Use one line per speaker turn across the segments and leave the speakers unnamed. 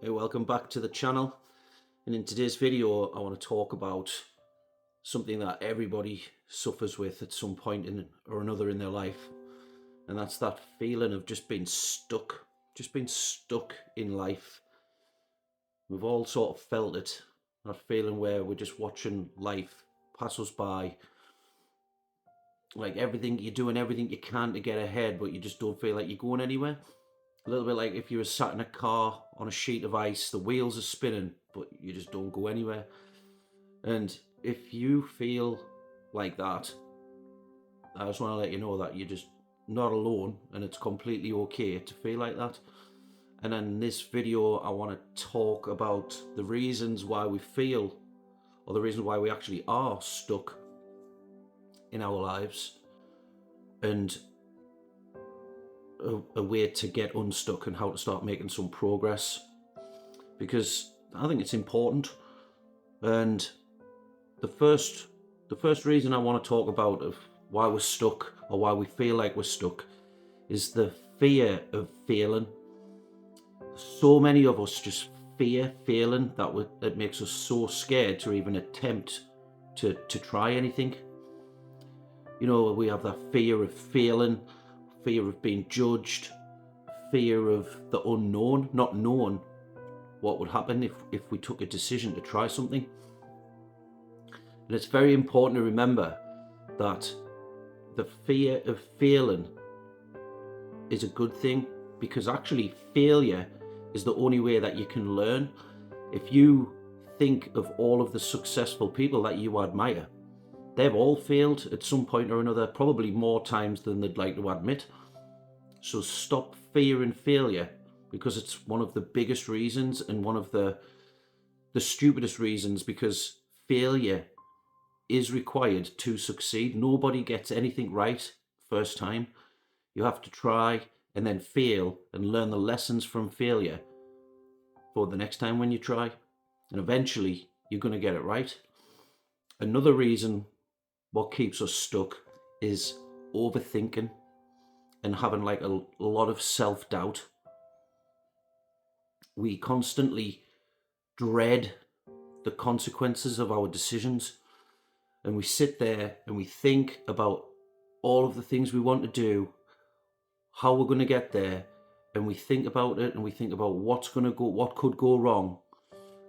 Hey, welcome back to the channel. And in today's video, I want to talk about something that everybody suffers with at some point or another in their life. And that's that feeling of just being stuck in life. We've all sort of felt it, that feeling where we're just watching life pass us by. Like you're doing everything you can to get ahead, but you just don't feel like you're going anywhere. A little bit like if you were sat in a car on a sheet of ice, the wheels are spinning, but you just don't go anywhere. And if you feel like that, I just want to let you know that you're just not alone, and it's completely okay to feel like that. And in this video, I want to talk about the reasons why we feel, or the reasons why we actually are stuck in our lives, and a way to get unstuck and how to start making some progress, because I think it's important. And the first reason I want to talk about of why we're stuck, or why we feel like we're stuck, is the fear of failing. So many of us just fear failing that it makes us so scared to even attempt to try anything. You know, we have that fear of failing, fear of being judged, fear of the unknown, not knowing what would happen if we took a decision to try something. And it's very important to remember that the fear of failing is a good thing, because actually failure is the only way that you can learn. If you think of all of the successful people that you admire, they've all failed at some point or another, probably more times than they'd like to admit. So stop fearing failure, because it's one of the biggest reasons and one of the stupidest reasons, because failure is required to succeed. Nobody gets anything right first time. You have to try and then fail and learn the lessons from failure for the next time when you try, and eventually you're going to get it right. Another reason what keeps us stuck is overthinking and having like a lot of self-doubt. We constantly dread the consequences of our decisions, and we sit there and we think about all of the things we want to do, how we're going to get there, and we think about it and we think about what could go wrong.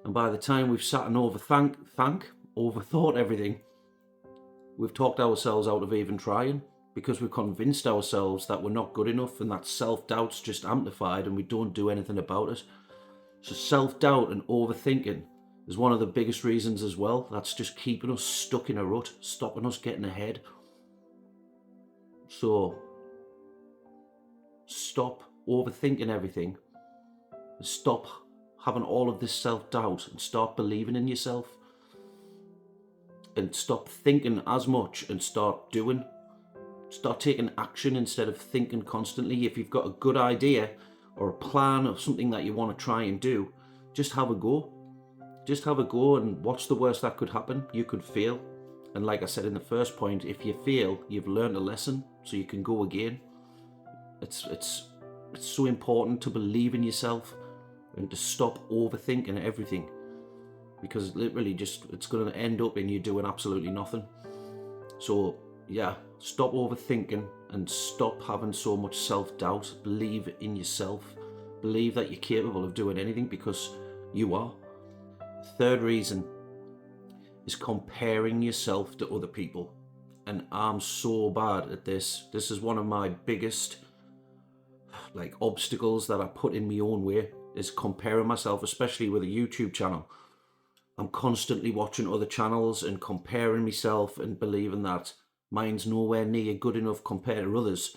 And by the time we've sat and overthought everything, we've talked ourselves out of even trying, because we've convinced ourselves that we're not good enough, and that self-doubt's just amplified and we don't do anything about it. So self-doubt and overthinking is one of the biggest reasons as well. That's just keeping us stuck in a rut, stopping us getting ahead. So stop overthinking everything. Stop having all of this self-doubt and start believing in yourself. And stop thinking as much and start doing. Start taking action instead of thinking constantly. If you've got a good idea or a plan or something that you want to try and do, just have a go. Just have a go, and what's the worst that could happen? You could fail. And like I said in the first point, if you fail, you've learned a lesson, so you can go again. It's so important to believe in yourself and to stop overthinking everything, because literally it's going to end up in you doing absolutely nothing. So yeah, stop overthinking and stop having so much self-doubt. Believe in yourself. Believe that you're capable of doing anything, because you are. Third reason is comparing yourself to other people. And I'm so bad at this. This is one of my biggest obstacles that I put in my own way, is comparing myself, especially with a YouTube channel. I'm constantly watching other channels and comparing myself and believing that mine's nowhere near good enough compared to others.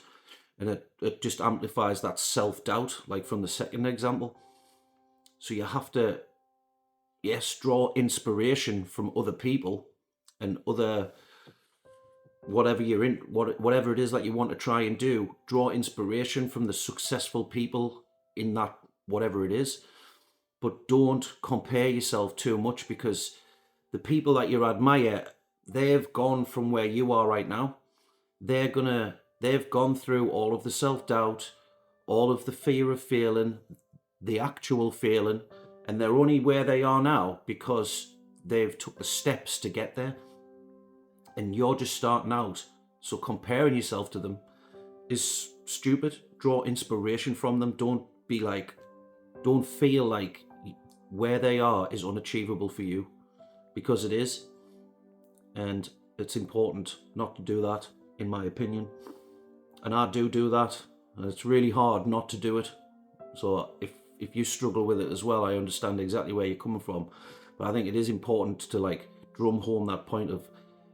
And it just amplifies that self-doubt, like from the second example. So you have to, yes, draw inspiration from other people and other, whatever you're in, whatever it is that you want to try and do, draw inspiration from the successful people in that, whatever it is. But don't compare yourself too much, because the people that you admire, they've gone from where you are right now. They've gone through all of the self-doubt, all of the fear of failing, the actual failing, and they're only where they are now because they've took the steps to get there, and you're just starting out. So comparing yourself to them is stupid. Draw inspiration from them. Don't feel like where they are is unachievable for you, because it is. And it's important not to do that, in my opinion. And I do that, and it's really hard not to do it. So if you struggle with it as well, I understand exactly where you're coming from. But I think it is important to like drum home that point of,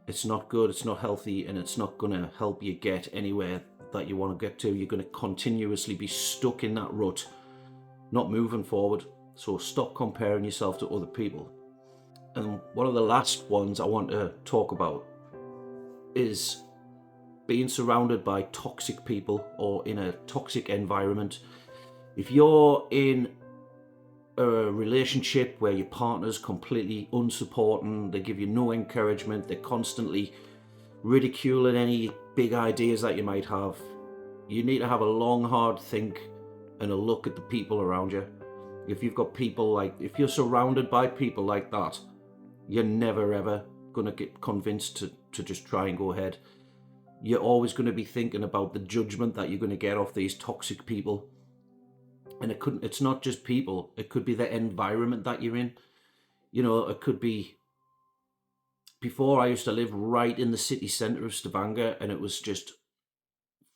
it's not good, it's not healthy, and it's not going to help you get anywhere that you want to get to. You're going to continuously be stuck in that rut, not moving forward. So stop comparing yourself to other people. And one of the last ones I want to talk about is being surrounded by toxic people or in a toxic environment. If you're in a relationship where your partner's completely unsupporting, they give you no encouragement, they're constantly ridiculing any big ideas that you might have, you need to have a long, hard think and a look at the people around you. If you've got people like, if you're surrounded by people like that, you're never ever going to get convinced to just try and go ahead. You're always going to be thinking about the judgment that you're going to get off these toxic people. And it's not just people, it could be the environment that you're in. You know, it could be, before I used to live right in the city centre of Stavanger, and it was just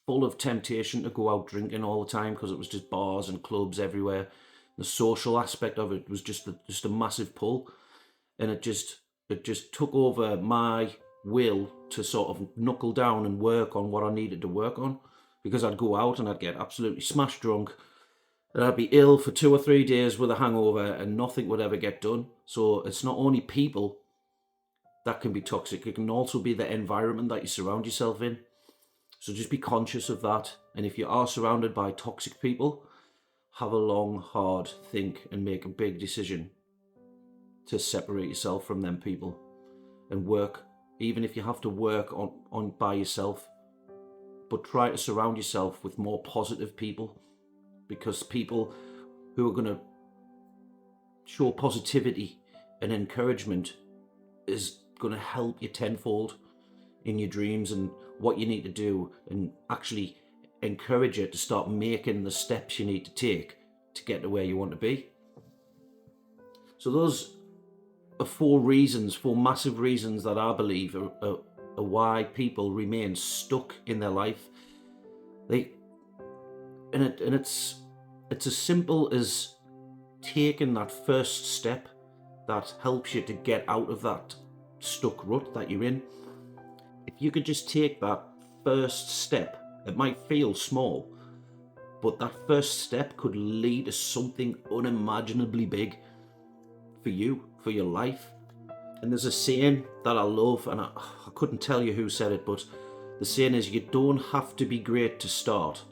full of temptation to go out drinking all the time because it was just bars and clubs everywhere. The social aspect of it was just a massive pull, and it just took over my will to sort of knuckle down and work on what I needed to work on, because I'd go out and I'd get absolutely smashed drunk, and I'd be ill for 2 or 3 days with a hangover, and nothing would ever get done. So it's not only people that can be toxic, it can also be the environment that you surround yourself in. So just be conscious of that. And if you are surrounded by toxic people, have a long, hard think and make a big decision to separate yourself from them people and work, even if you have to work on by yourself, but try to surround yourself with more positive people, because people who are going to show positivity and encouragement is going to help you tenfold in your dreams and what you need to do, and actually encourage you to start making the steps you need to take to get to where you want to be. So those are 4 massive reasons that I believe are why people remain stuck in their life. It's as simple as taking that first step that helps you to get out of that stuck rut that you're in. If you could just take that first step, it might feel small, but that first step could lead to something unimaginably big for you, for your life. And there's a saying that I love, and I couldn't tell you who said it, but the saying is, you don't have to be great to start,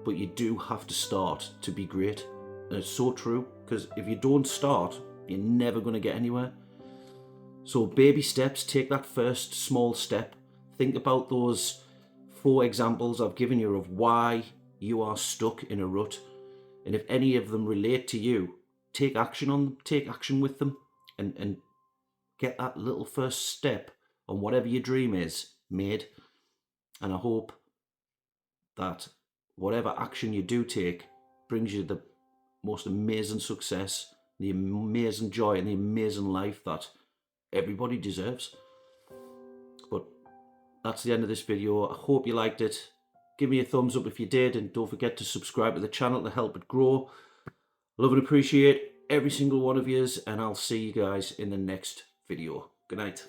but you do have to start to be great. And it's so true, because if you don't start, you're never going to get anywhere. So baby steps, take that first small step. Think about those 4 examples I've given you of why you are stuck in a rut. And if any of them relate to you, take action on them, take action with them, and get that little first step on whatever your dream is made. And I hope that whatever action you do take brings you the most amazing success, the amazing joy, and the amazing life that everybody deserves. But that's the end of this video. I hope you liked it. Give me a thumbs up if you did, and don't forget to subscribe to the channel to help it grow. Love and appreciate every single one of yous, and I'll see you guys in the next video. Good night.